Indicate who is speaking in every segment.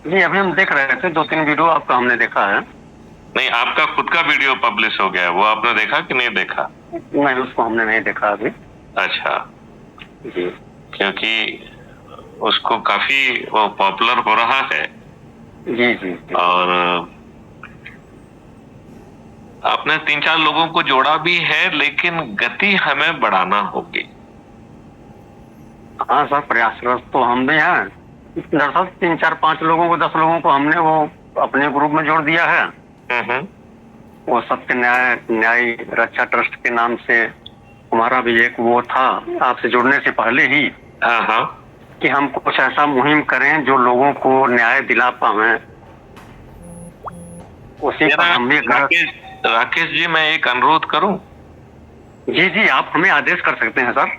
Speaker 1: जी, अभी हम देख रहे थे, 2-3 वीडियो आपका हमने देखा है।
Speaker 2: नहीं, आपका खुद का वीडियो पब्लिश हो गया है, वो आपने देखा कि नहीं देखा?
Speaker 1: नहीं, उसको हमने नहीं देखा अभी।
Speaker 2: अच्छा।
Speaker 1: जी।
Speaker 2: क्योंकि उसको काफी वो पॉपुलर हो रहा है।
Speaker 1: जी, जी, जी।
Speaker 2: और आपने 3-4 लोगों को जोड़ा भी है, लेकिन गति हमें बढ़ाना होगी।
Speaker 1: हाँ सर, प्रयासरत तो हम भी हैं। दरअसल 3-4-5 लोगों को, 10 लोगों को हमने वो अपने ग्रुप में जोड़ दिया है।
Speaker 2: हम्म।
Speaker 1: वो सत्य न्याय रक्षा ट्रस्ट के नाम से हमारा भी एक वो था, आपसे जुड़ने से पहले ही।
Speaker 2: हाँ हाँ।
Speaker 1: कि हम कुछ ऐसा मुहिम करें जो लोगों को न्याय दिला पावे। उसी पर हम भी
Speaker 2: राकेश जी, मैं एक अनुरोध करूं?
Speaker 1: जी जी, आप हमें आदेश कर सकते हैं सर।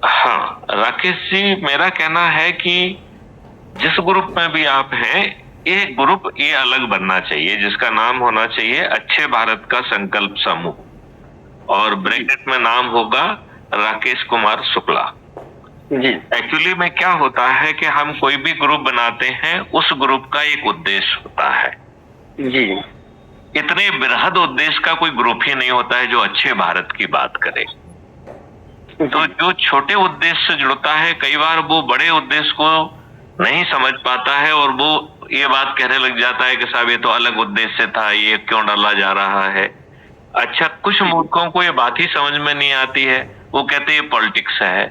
Speaker 2: हाँ राकेश जी, मेरा कहना है कि जिस ग्रुप में भी आप हैं, ये ग्रुप ये अलग बनना चाहिए, जिसका नाम होना चाहिए अच्छे भारत का संकल्प समूह, और ब्रैकेट में नाम होगा राकेश कुमार शुक्ला।
Speaker 1: जी।
Speaker 2: एक्चुअली में क्या होता है कि हम कोई भी ग्रुप बनाते हैं, उस ग्रुप का एक उद्देश्य होता है।
Speaker 1: जी।
Speaker 2: इतने बृहद उद्देश्य का कोई ग्रुप ही नहीं होता है जो अच्छे भारत की बात करे। तो जो छोटे उद्देश्य से जुड़ता है, कई बार वो बड़े उद्देश्य को नहीं समझ पाता है, और वो ये बात कहने लग जाता है कि साहब ये तो अलग उद्देश्य था, ये क्यों डाला जा रहा है। अच्छा, कुछ मूर्खों को ये बात ही समझ में नहीं आती है, वो कहते हैं ये पॉलिटिक्स है।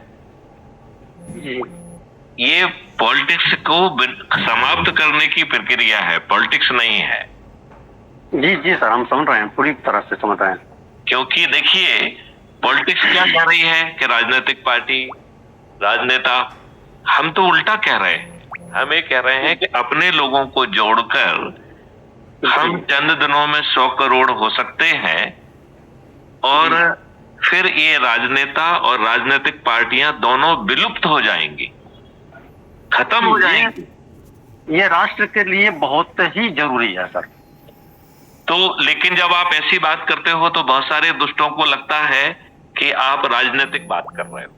Speaker 1: जी।
Speaker 2: ये पॉलिटिक्स को समाप्त करने की प्रक्रिया है, पॉलिटिक्स नहीं है।
Speaker 1: जी जी सर, हम समझ रहे हैं, पूरी तरह से समझ रहे हैं।
Speaker 2: क्योंकि देखिए, पॉलिटिक्स क्या कह रही है कि राजनीतिक पार्टी, राजनेता, हम तो उल्टा कह रहे हैं। हम ये कह रहे हैं कि अपने लोगों को जोड़कर हम चंद दिनों में 100 करोड़ हो सकते हैं, और फिर ये राजनेता और राजनीतिक पार्टियां दोनों विलुप्त हो जाएंगी, खत्म हो जाएंगी।
Speaker 1: ये राष्ट्र के लिए बहुत ही जरूरी है सर।
Speaker 2: तो लेकिन जब आप ऐसी बात करते हो तो बहुत सारे दुष्टों को लगता है कि आप राजनीतिक बात कर रहे हो,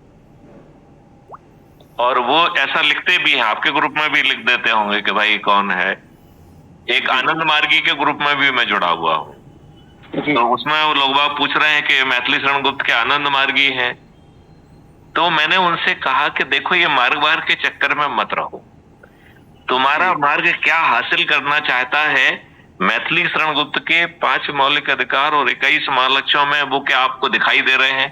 Speaker 2: और वो ऐसा लिखते भी हैं, आपके ग्रुप में भी लिख देते होंगे कि भाई कौन है। एक आनंद मार्गी के ग्रुप में भी मैं जुड़ा हुआ हूँ, तो उसमें वो लोग बाग पूछ रहे हैं कि मैथिली शरण गुप्त के आनंद मार्गी हैं। तो मैंने उनसे कहा कि देखो, ये मार्ग वार के चक्कर में मत रहो। तुम्हारा मार्ग क्या हासिल करना चाहता है, मैथिली शरण गुप्त के 5 मौलिक अधिकार और 21 महालक्ष्यों में वो क्या आपको दिखाई दे रहे हैं?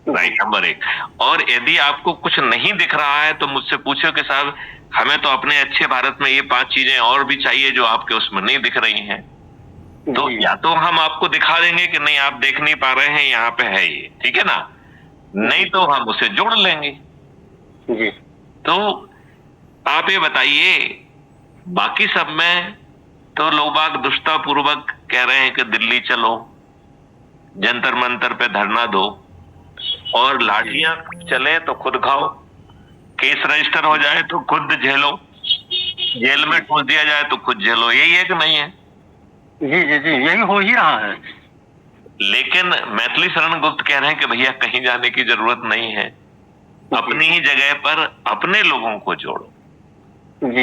Speaker 2: Right, number 1। और यदि आपको कुछ नहीं दिख रहा है तो मुझसे पूछो कि साहब, हमें तो अपने अच्छे भारत में ये 5 चीजें और भी चाहिए जो आपके उसमें नहीं दिख रही हैं। तो या तो हम आपको दिखा देंगे कि नहीं, आप देख नहीं पा रहे हैं, यहाँ पे है ये, ठीक है ना? नहीं तो हम उसे जोड़ लेंगे।
Speaker 1: जी।
Speaker 2: तो आप ये बताइए, बाकी सब में तो लोग बाग दुष्टा पूर्वक कह रहे हैं कि दिल्ली चलो, जंतर मंतर पे धरना दो, और लाठियां चले तो खुद खाओ, केस रजिस्टर हो जाए तो खुद झेलो, जेल में ठूस दिया जाए तो खुद झेलो। यही है कि नहीं है?
Speaker 1: जी जी जी, यही हो ही रहा है।
Speaker 2: लेकिन मैथिली शरण गुप्त कह रहे हैं कि भैया कहीं जाने की जरूरत नहीं है, अपनी ही जगह पर अपने लोगों को जोड़ो,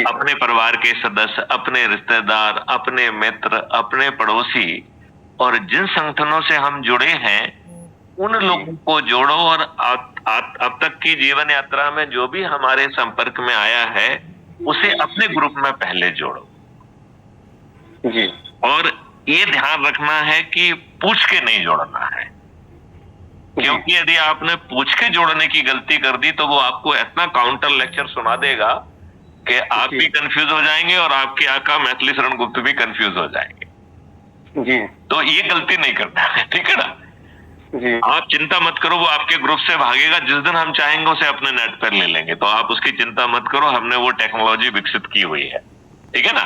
Speaker 2: अपने परिवार के सदस्य, अपने रिश्तेदार, अपने मित्र, अपने पड़ोसी, और जिन संगठनों से हम जुड़े हैं उन लोगों को जोड़ो, और अब तक की जीवन यात्रा में जो भी हमारे संपर्क में आया है उसे अपने ग्रुप में पहले जोड़ो।
Speaker 1: जी।
Speaker 2: और ये ध्यान रखना है कि पूछ के नहीं जोड़ना है, क्योंकि यदि आपने पूछ के जोड़ने की गलती कर दी तो वो आपको इतना काउंटर लेक्चर सुना देगा कि आप भी कंफ्यूज हो जाएंगे और आपके आका मैथिली शरण गुप्त भी कंफ्यूज हो जाएंगे।
Speaker 1: जी।
Speaker 2: तो ये गलती नहीं करना है, ठीक है ना?
Speaker 1: जी।
Speaker 2: आप चिंता मत करो, वो आपके ग्रुप से भागेगा, जिस दिन हम चाहेंगे उसे अपने नेट पर ले लेंगे, तो आप उसकी चिंता मत करो, हमने वो टेक्नोलॉजी विकसित की हुई है, ठीक है ना?